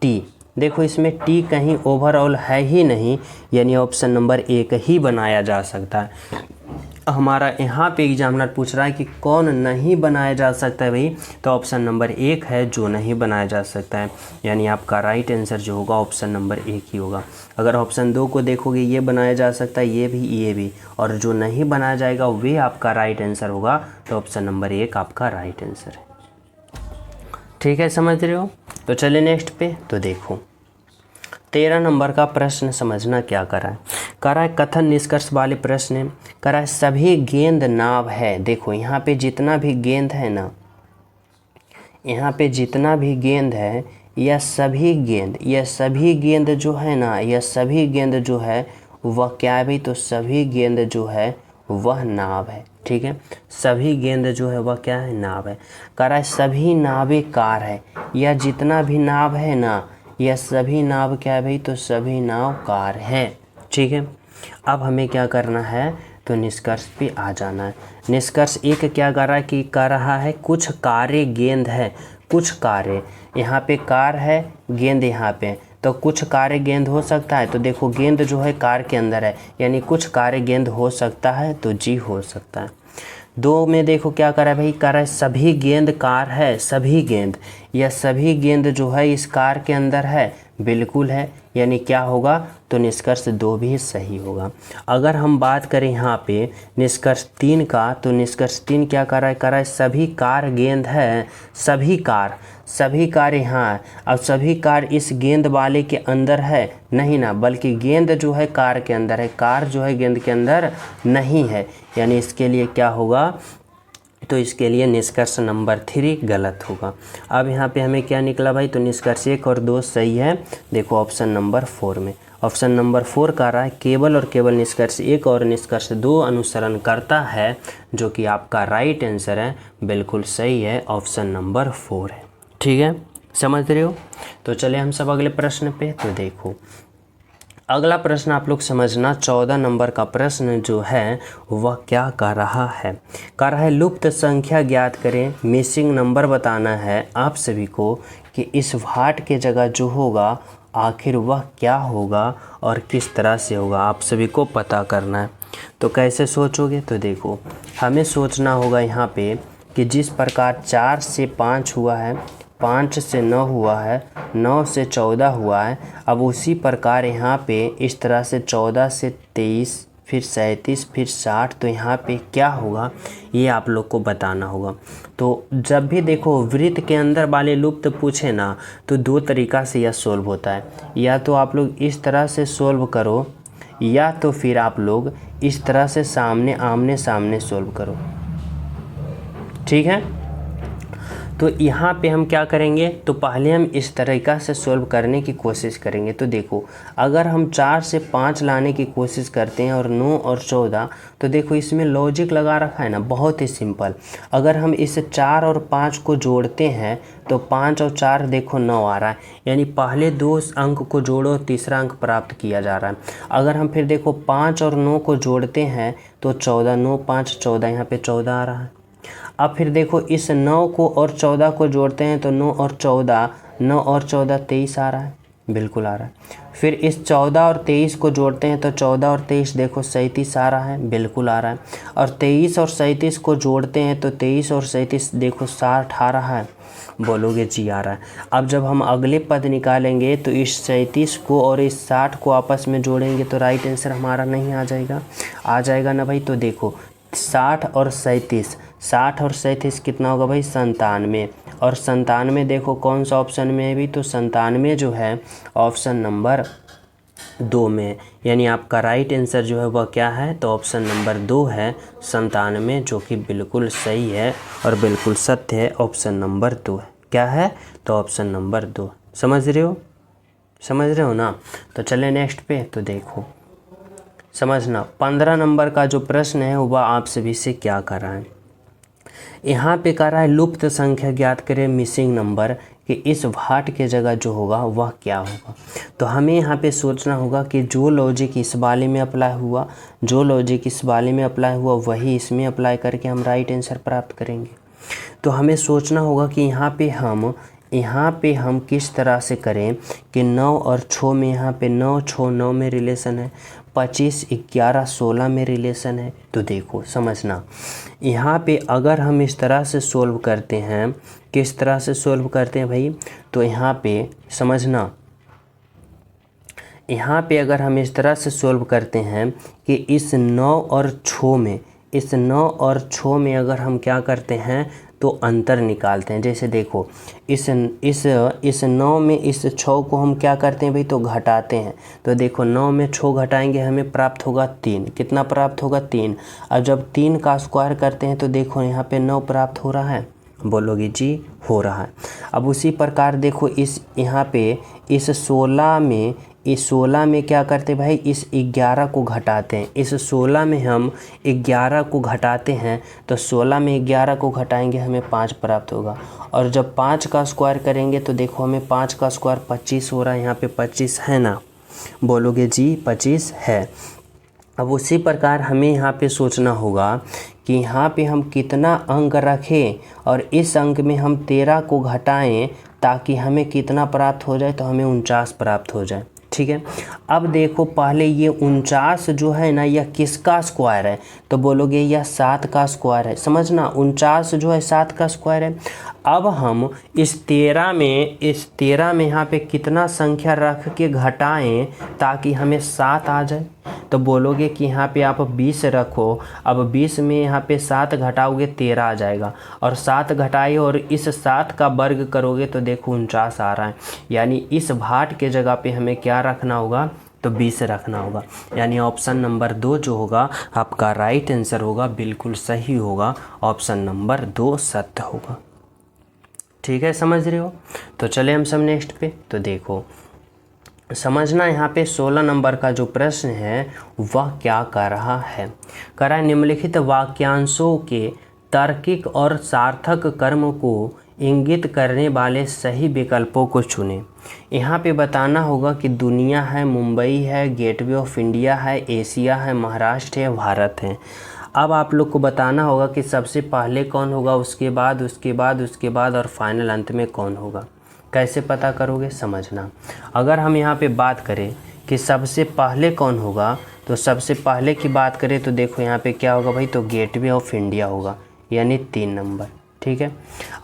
टी, देखो इसमें टी कहीं ओवरऑल है ही नहीं, यानी ऑप्शन नंबर 1 ही बनाया जा सकता है। हमारा यहाँ पे एग्जामिनर पूछ रहा है कि कौन नहीं बनाया जा सकता है भाई, तो ऑप्शन नंबर 1 है जो नहीं बनाया जा सकता है, यानी आपका राइट आंसर जो होगा ऑप्शन नंबर 1 ही होगा। अगर ऑप्शन 2 को देखोगे, ये बनाया जा सकता है, ये भी, और जो नहीं बनाया जाएगा वे आपका राइट आंसर होगा, तो ऑप्शन नंबर 1 आपका राइट आंसर है। ठीक है, समझ रहे हो। तो चलिए नेक्स्ट पे। तो देखो 13 नंबर का प्रश्न समझना क्या करा है कथन निष्कर्ष वाले प्रश्न करा है, सभी गेंद नाव है। देखो यहाँ पे जितना भी गेंद है ना, यहाँ पे जितना भी गेंद है, यह सभी गेंद जो है ना, यह सभी गेंद जो है वह क्या है भाई, तो सभी गेंद जो है वह नाव है। ठीक है, सभी गेंद जो है वह क्या है, नाव है। कह रहा है सभी नावें कार है, यह जितना भी नाव है ना, यह सभी नाव क्या है भाई, तो सभी नाव कार है। ठीक है, अब हमें क्या करना है, तो निष्कर्ष पे आ जाना है। निष्कर्ष 1 क्या कर रहा है कि कह रहा है कुछ कारें गेंद है, कुछ कारें, यहाँ पे कार है, गेंद यहाँ पे, तो कुछ कारें गेंद हो सकता है। तो देखो गेंद जो है कार के अंदर है, यानी कुछ कारें गेंद हो सकता है, तो जी हो सकता है। 2 में देखो क्या करा है भाई, कह रहा है सभी गेंद कार है, सभी गेंद, यह सभी गेंद जो है इस कार के अंदर है, बिल्कुल है, यानी क्या होगा, तो निष्कर्ष 2 भी सही होगा। अगर हम बात करें यहाँ पे निष्कर्ष 3 का, तो निष्कर्ष 3 क्या कर रहा है सभी कार गेंद है, सभी कार यहाँ है। अब सभी कार इस गेंद वाले के अंदर है नहीं ना, बल्कि गेंद जो है कार के अंदर है, कार जो है गेंद के अंदर नहीं है, यानी इसके लिए क्या होगा, तो इसके लिए निष्कर्ष नंबर 3 गलत होगा। अब यहाँ पे हमें क्या निकला भाई, तो निष्कर्ष 1 और 2 सही है। देखो ऑप्शन नंबर 4 में, ऑप्शन नंबर 4 कह रहा है केवल और केवल निष्कर्ष 1 और निष्कर्ष 2 अनुसरण करता है, जो कि आपका राइट आंसर है, बिल्कुल सही है, ऑप्शन नंबर 4 है। ठीक है, समझ रहे हो। तो चले हम सब अगले प्रश्न पे। तो देखो अगला प्रश्न आप लोग समझना, 14 नंबर का प्रश्न जो है वह क्या कर रहा है लुप्त संख्या ज्ञात करें, मिसिंग नंबर बताना है आप सभी को कि इस व्हाट के जगह जो होगा आखिर वह क्या होगा और किस तरह से होगा, आप सभी को पता करना है। तो कैसे सोचोगे, तो देखो हमें सोचना होगा यहाँ पे कि जिस प्रकार 4 से 5 हुआ है, 5 से 9 हुआ है, 9 से 14 हुआ है, अब उसी प्रकार यहाँ पे इस तरह से 14 से 23, फिर 37, फिर 60, तो यहाँ पे क्या होगा ये आप लोग को बताना होगा। तो जब भी देखो वृत्त के अंदर वाले लुप्त पूछे ना, तो दो तरीक़ा से यह सोल्व होता है, या तो आप लोग इस तरह से सोल्व करो, या तो फिर आप लोग इस तरह से आमने सामने सोल्व करो। ठीक है, तो यहाँ पे हम क्या करेंगे, तो पहले हम इस तरीक़ा से सोल्व करने की कोशिश करेंगे। तो देखो अगर हम 4 से 5 लाने की कोशिश करते हैं और 9 और 14, तो देखो इसमें लॉजिक लगा रखा है ना, बहुत ही सिंपल। अगर हम इस 4 और 5 को जोड़ते हैं तो 5 और 4 देखो 9 आ रहा है, यानी पहले 2 अंक को जोड़ो, तीसरा अंक प्राप्त किया जा रहा है। अगर हम फिर देखो 5 और 9 को जोड़ते हैं तो 14, 9 5 14, यहाँ पे 14 आ रहा है। अब फिर देखो इस 9 को और 14 को जोड़ते हैं तो 9 और 14, 9 और 14 23 आ रहा है, बिल्कुल आ रहा है। फिर इस 14 और 23 को जोड़ते हैं तो 14 और 23 देखो 37 आ रहा है, बिल्कुल आ रहा है। और 23 और 37 को जोड़ते हैं तो 23 और 37 देखो 60 आ रहा है, बोलोगे जी आ रहा है। अब जब हम अगले पद निकालेंगे तो इस 37 को और इस 60 को आपस में जोड़ेंगे तो राइट आंसर हमारा नहीं आ जाएगा, आ जाएगा ना भाई। तो देखो 60 और 37, 60 और 37 कितना होगा भाई 97, और 97 देखो कौन सा ऑप्शन में है भी, तो 97 जो है ऑप्शन नंबर 2 में, यानी आपका राइट आंसर जो है वह क्या है, तो ऑप्शन नंबर 2 है 97, जो कि बिल्कुल सही है और बिल्कुल सत्य है। ऑप्शन नंबर 2 है, क्या है, तो ऑप्शन नंबर 2। समझ रहे हो ना। तो चले नेक्स्ट पे, तो देखो समझना 15 नंबर का जो प्रश्न है वह आप सभी से क्या कर रहा है। यहाँ पे कर रहा है लुप्त संख्या ज्ञात करें मिसिंग नंबर, कि इस भाट के जगह जो होगा वह क्या होगा। तो हमें यहाँ पे सोचना होगा कि जो लॉजिक इस वाले में अप्लाई हुआ, जो लॉजिक इस वाले में अप्लाई हुआ वही इसमें अप्लाई करके हम राइट आंसर प्राप्त करेंगे। तो हमें सोचना होगा कि यहाँ पे हम किस तरह से करें कि 9 और 6 में, यहाँ पे 9 6 9 में रिलेशन है, 25 11 16 में रिलेशन है। तो देखो समझना, यहाँ पे अगर हम इस तरह से सोल्व करते हैं, किस तरह से सोल्व करते हैं भाई, तो यहाँ पे समझना, यहाँ पे अगर हम इस तरह से सोल्व करते हैं कि इस 9 और 6 में, इस 9 और 6 में अगर हम क्या करते हैं तो अंतर निकालते हैं। जैसे देखो इस 9 में इस 6 को हम क्या करते हैं भाई, तो घटाते हैं। तो देखो 9 में 6 घटाएंगे हमें प्राप्त होगा 3, कितना प्राप्त होगा 3। अब जब 3 का स्क्वायर करते हैं तो देखो यहाँ पे 9 प्राप्त हो रहा है, बोलोगे जी हो रहा है। अब उसी प्रकार देखो इस यहाँ पे इस 16 में क्या करते भाई, इस 11 को घटाते हैं। इस 16 में हम 11 को घटाते हैं तो 16 में 11 को घटाएंगे हमें 5 प्राप्त होगा। और जब 5 का स्क्वायर करेंगे तो देखो हमें 5 का स्क्वायर 25 हो रहा है, यहाँ पे 25 है ना, बोलोगे जी 25 है। अब उसी प्रकार हमें यहाँ पे सोचना होगा कि यहाँ पे हम कितना अंक रखें और इस अंक में हम 13 को घटाएं ताकि हमें कितना प्राप्त हो जाए, तो हमें 49 प्राप्त हो जाए। ठीक है, अब देखो पहले ये 49 जो है ना यह किसका स्क्वायर है, तो बोलोगे यह 7 का स्क्वायर है। समझना 49 जो है 7 का स्क्वायर है। अब हम इस 13 में यहाँ पे कितना संख्या रख के घटाएं ताकि हमें 7 आ जाए, तो बोलोगे कि यहाँ पे आप 20 रखो। अब 20 में यहाँ पे 7 घटाओगे 13 आ जाएगा, और 7 घटाए और इस 7 का वर्ग करोगे तो देखो 49 आ रहा है। यानी इस भाट के जगह पे हमें क्या रखना होगा, तो 20 रखना होगा। यानी ऑप्शन नंबर 2 जो होगा आपका राइट आंसर होगा, बिल्कुल सही होगा, ऑप्शन नंबर 2 सत्य होगा। ठीक है, समझ रहे हो। तो चले हम सब नेक्स्ट पे, तो देखो समझना यहाँ पे 16 नंबर का जो प्रश्न है वह क्या कर रहा है। कर रहा है निम्नलिखित वाक्यांशों के तार्किक और सार्थक कर्म को इंगित करने वाले सही विकल्पों को चुनें। यहाँ पे बताना होगा कि दुनिया है, मुंबई है, गेटवे ऑफ इंडिया है, एशिया है, महाराष्ट्र है, भारत है। अब आप लोग को बताना होगा कि सबसे पहले कौन होगा, उसके बाद और फाइनल अंत में कौन होगा। कैसे पता करोगे, समझना। अगर हम यहाँ पे बात करें कि सबसे पहले कौन होगा, तो सबसे पहले की बात करें तो देखो यहाँ पे क्या होगा भाई, तो गेटवे ऑफ इंडिया होगा, यानी 3 नंबर। ठीक है,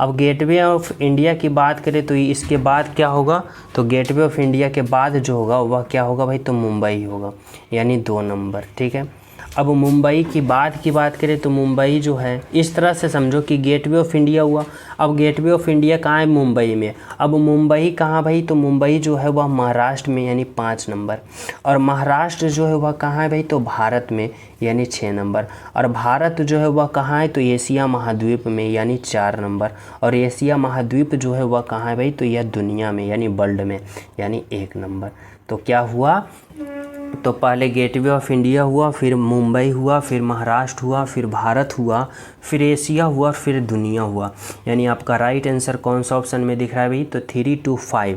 अब गेटवे ऑफ इंडिया की बात करें तो इसके बाद क्या होगा, तो गेटवे ऑफ इंडिया के बाद जो होगा वह क्या होगा भाई, तो मुंबई होगा, यानी 2 नंबर। ठीक है, अब मुंबई की बात करें तो मुंबई जो है इस तरह से समझो कि गेटवे ऑफ इंडिया हुआ। अब गेटवे ऑफ इंडिया कहाँ है, मुंबई में। अब मुंबई कहाँ भाई, तो मुंबई जो है वह महाराष्ट्र में, यानी 5 नंबर। और महाराष्ट्र जो है वह कहाँ है भाई, तो भारत में, यानी 6 नंबर। और भारत जो है वह कहाँ है, तो एशिया महाद्वीप में, यानी 4 नंबर। और एशिया महाद्वीप जो है वह कहाँ है भाई, तो यह दुनिया में, यानी वर्ल्ड में, यानी 1 नंबर। तो क्या हुआ, तो पहले गेटवे ऑफ इंडिया हुआ, फिर मुंबई हुआ, फिर महाराष्ट्र हुआ, फिर भारत हुआ, फिर एशिया हुआ, फिर दुनिया हुआ। यानी आपका राइट आंसर कौन सा ऑप्शन में दिख रहा है भाई, तो 3 2 5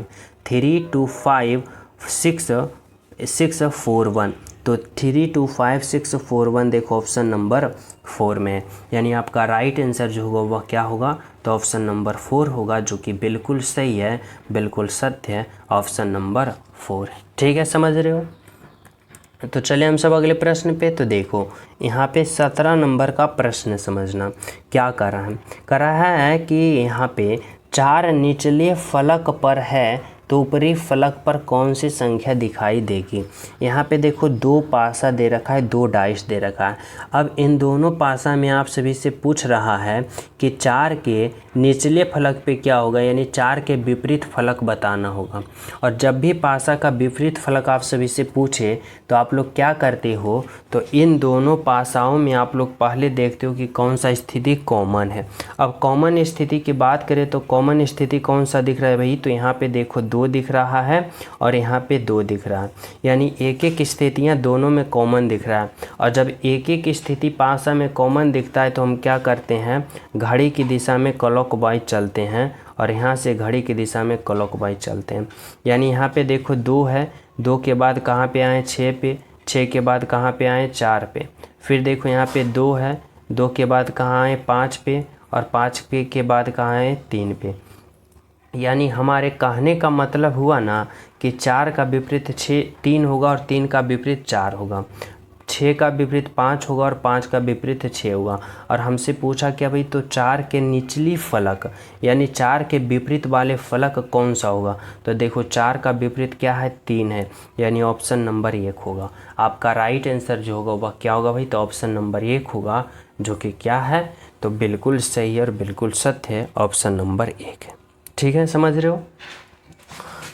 6 6 4 1। तो 3 2 5 6 4 1 देखो ऑप्शन नंबर 4 में है। यानी आपका राइट आंसर जो होगा वह क्या होगा, तो ऑप्शन नंबर 4 होगा, जो कि बिल्कुल सही है, बिल्कुल सत्य है, ऑप्शन नंबर 4 है। ठीक है, समझ रहे हो। तो चले हम सब अगले प्रश्न पे। तो देखो यहाँ पे 17 नंबर का प्रश्न समझना क्या कर रहा है। कर रहा है कि यहाँ पे 4 निचले फलक पर है तो ऊपरी फलक पर कौन सी संख्या दिखाई देगी। यहाँ पे देखो 2 पासा दे रखा है, 2 डाइस दे रखा है। अब इन दोनों पासा में आप सभी से पूछ रहा है कि 4 के निचले फलक पे क्या होगा, यानी 4 के विपरीत फलक बताना होगा। और जब भी पासा का विपरीत फलक आप सभी से पूछे तो आप लोग क्या करते हो, तो इन दोनों पासाओं में आप लोग पहले देखते हो कि कौन सा स्थिति कॉमन है। अब कॉमन स्थिति की बात करें तो कॉमन स्थिति कौन सा दिख रहा है भाई, तो यहाँ पे देखो 2 दिख रहा है और यहाँ पे 2 दिख रहा है, यानी एक एक स्थितियाँ दोनों में कॉमन दिख रहा है। और जब एक एक स्थिति पासा में कॉमन दिखता है तो हम क्या करते हैं, घड़ी की दिशा में क्लॉकवाइज चलते हैं और यहाँ से घड़ी की दिशा में क्लॉकवाइज चलते हैं। यानी यहाँ पे देखो 2 है, 2 के बाद कहाँ पे आए 6 पे, 6 के बाद कहाँ पे आए 4 पे। फिर देखो यहाँ पे 2 है, 2 के बाद कहाँ आए 5 पे और 5 पे के बाद कहाँ आए 3 पे। यानी हमारे कहने का मतलब हुआ ना कि 4 का विपरीत 3 होगा और 3 का विपरीत 4 होगा, 6 का विपरीत 5 होगा और 5 का विपरीत 6 होगा। और हमसे पूछा क्या भाई, तो 4 के निचली फलक यानी 4 के विपरीत वाले फलक कौन सा होगा। तो देखो 4 का विपरीत क्या है, 3 है, यानी ऑप्शन नंबर 1 होगा। आपका राइट आंसर जो होगा वह क्या होगा भाई, तो ऑप्शन नंबर 1 होगा, जो कि क्या है, तो बिल्कुल सही और बिल्कुल सत्य है, ऑप्शन नंबर 1 है। ठीक है, समझ रहे हो।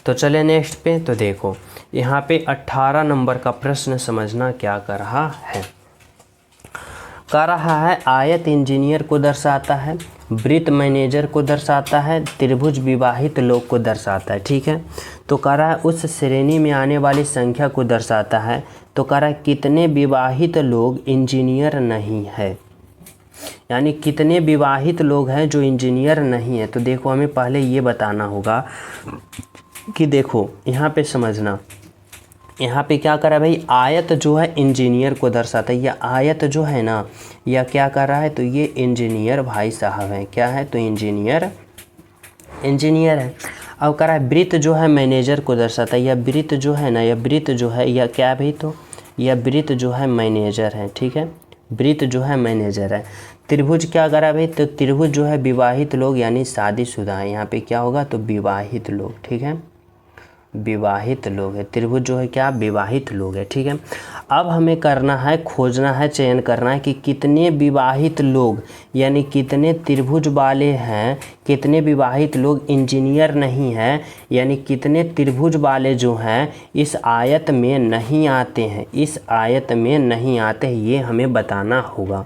तो चले नेक्स्ट पे। तो देखो यहाँ पे 18 नंबर का प्रश्न समझना क्या कर रहा है। कर रहा है आयत इंजीनियर को दर्शाता है, वृत्त मैनेजर को दर्शाता है, त्रिभुज विवाहित लोग को दर्शाता है। ठीक है, तो कह रहा है उस श्रेणी में आने वाली संख्या को दर्शाता है। तो कह रहा है कितने विवाहित लोग इंजीनियर नहीं है, यानी कितने विवाहित लोग हैं जो इंजीनियर नहीं है। तो देखो हमें पहले ये बताना होगा कि देखो यहाँ पे समझना, यहाँ पे क्या कर रहा है भाई, आयत जो है इंजीनियर को दर्शाता है। यह आयत जो है ना, यह क्या कर रहा है, तो ये इंजीनियर भाई साहब हैं, क्या है, तो इंजीनियर है। अब कर रहा है वृत्त जो है मैनेजर को दर्शाता है। यह वृत्त जो है ना, यह वृत्त जो है यह क्या भाई, तो यह वृत्त जो है मैनेजर है। ठीक है, वृत्त जो है मैनेजर है। त्रिभुज क्या करा भाई, तो त्रिभुज जो है विवाहित लोग यानी शादीशुदा है। यहाँ पे क्या होगा, तो विवाहित लोग। ठीक है, विवाहित लोग है। त्रिभुज जो है क्या, विवाहित लोग है। ठीक है, अब हमें करना है, खोजना है, चयन करना है कि कितने विवाहित लोग यानी कितने त्रिभुज वाले हैं, कितने विवाहित लोग इंजीनियर नहीं हैं, यानी कितने त्रिभुज वाले जो हैं इस आयत में नहीं आते हैं, इस आयत में नहीं आते हैं, ये हमें बताना होगा।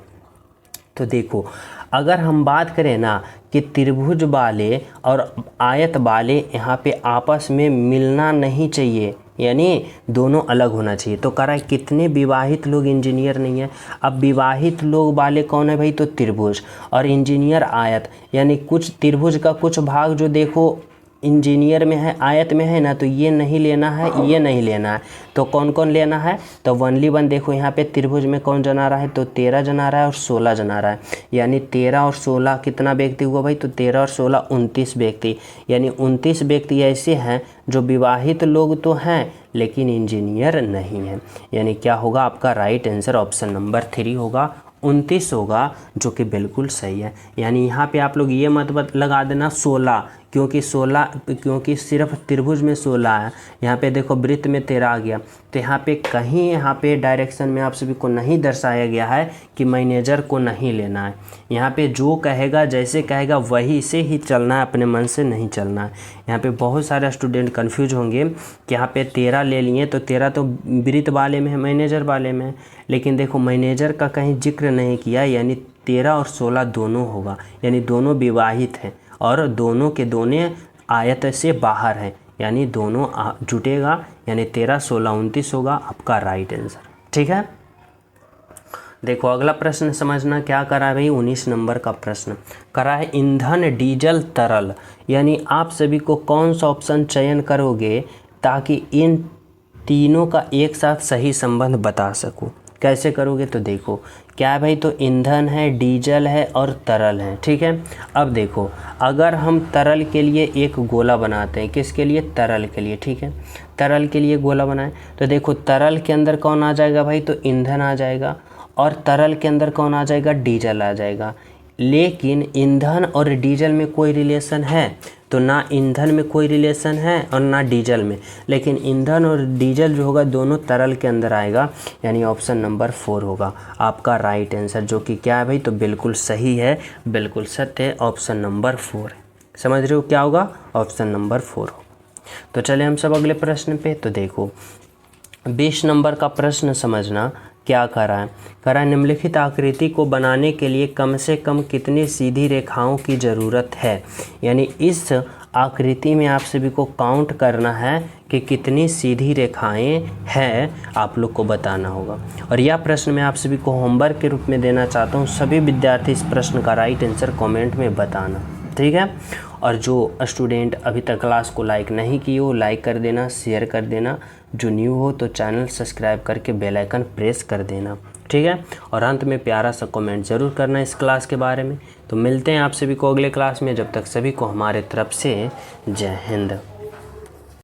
तो देखो अगर हम बात करें ना कि त्रिभुज वाले और आयत वाले यहाँ पे आपस में मिलना नहीं चाहिए, यानी दोनों अलग होना चाहिए। तो कह रहा है कितने विवाहित लोग इंजीनियर नहीं है। अब विवाहित लोग वाले कौन है भाई, तो त्रिभुज, और इंजीनियर आयत, यानी कुछ त्रिभुज का कुछ भाग जो देखो इंजीनियर में है, आयत में है ना, तो ये नहीं लेना है, ये नहीं लेना है। तो कौन कौन लेना है, तो वनली वन। देखो यहाँ पे त्रिभुज में कौन जना रहा है, तो 13 जना रहा है और 16 जना रहा है, यानी 13 और 16 कितना व्यक्ति हुआ भाई, तो 13 और 16 29 व्यक्ति, यानी 29 व्यक्ति ऐसे हैं जो विवाहित लोग तो हैं लेकिन इंजीनियर नहीं है। यानी क्या होगा आपका राइट आंसर ऑप्शन नंबर 3 होगा, 29 होगा, जो कि बिल्कुल सही है। यानी यहाँ पे आप लोग ये मत लगा देना 16, क्योंकि सिर्फ त्रिभुज में 16 है। यहाँ पे देखो वृत्त में 13 आ गया, तो यहाँ पे कहीं यहाँ पे डायरेक्शन में आप सभी को नहीं दर्शाया गया है कि मैनेजर को नहीं लेना है। यहाँ पे जो कहेगा जैसे कहेगा वही से ही चलना है, अपने मन से नहीं चलना है। यहाँ पे बहुत सारे स्टूडेंट कन्फ्यूज होंगे कि यहाँ पे 13 ले लिए, तो 13 तो वृत्त वाले में है, मैनेजर वाले में है, लेकिन देखो मैनेजर का कहीं जिक्र नहीं किया, यानी 13 और 16 दोनों होगा, यानी दोनों विवाहित हैं और दोनों के दोनों आयत से बाहर हैं, यानी दोनों जुटेगा, यानी 13, 16, 29 होगा आपका राइट आंसर। ठीक है, देखो अगला प्रश्न समझना क्या करा है भाई। 19 नंबर का प्रश्न करा है ईंधन, डीजल, तरल। यानी आप सभी को कौन सा ऑप्शन चयन करोगे ताकि इन तीनों का एक साथ सही संबंध बता सकूं। कैसे करोगे तो देखो क्या है भाई, तो ईंधन है, डीजल है और तरल है। ठीक है, अब देखो अगर हम तरल के लिए एक गोला बनाते हैं, किसके लिए, तरल के लिए। ठीक है, तरल के लिए गोला बनाएं तो देखो तरल के अंदर कौन आ जाएगा भाई, तो ईंधन आ जाएगा, और तरल के अंदर कौन आ जाएगा, डीजल आ जाएगा। लेकिन ईंधन और डीजल में कोई रिलेशन है तो ना ईंधन में कोई रिलेशन है और ना डीजल में, लेकिन ईंधन और डीजल जो होगा दोनों तरल के अंदर आएगा, यानी ऑप्शन नंबर 4 होगा आपका राइट आंसर, जो कि क्या है भाई, तो बिल्कुल सही है, बिल्कुल सत्य है, ऑप्शन नंबर 4 है। समझ रहे हो क्या होगा, ऑप्शन नंबर 4 हो। तो चले हम सब अगले प्रश्न पे। तो देखो 20 नंबर का प्रश्न समझना क्या करा है, निम्नलिखित आकृति को बनाने के लिए कम से कम कितनी सीधी रेखाओं की ज़रूरत है। यानी इस आकृति में आप सभी को काउंट करना है कि कितनी सीधी रेखाएं हैं, आप लोग को बताना होगा। और यह प्रश्न मैं आप सभी को होमवर्क के रूप में देना चाहता हूं। सभी विद्यार्थी इस प्रश्न का राइट आंसर कमेंट में बताना, ठीक है। और जो स्टूडेंट अभी तक क्लास को लाइक नहीं किए हो, लाइक कर देना, शेयर कर देना। जो न्यू हो तो चैनल सब्सक्राइब करके बेल आइकन प्रेस कर देना, ठीक है। और अंत में प्यारा सा कमेंट ज़रूर करना इस क्लास के बारे में। तो मिलते हैं आप सभी को अगले क्लास में, जब तक सभी को हमारे तरफ से जय हिंद।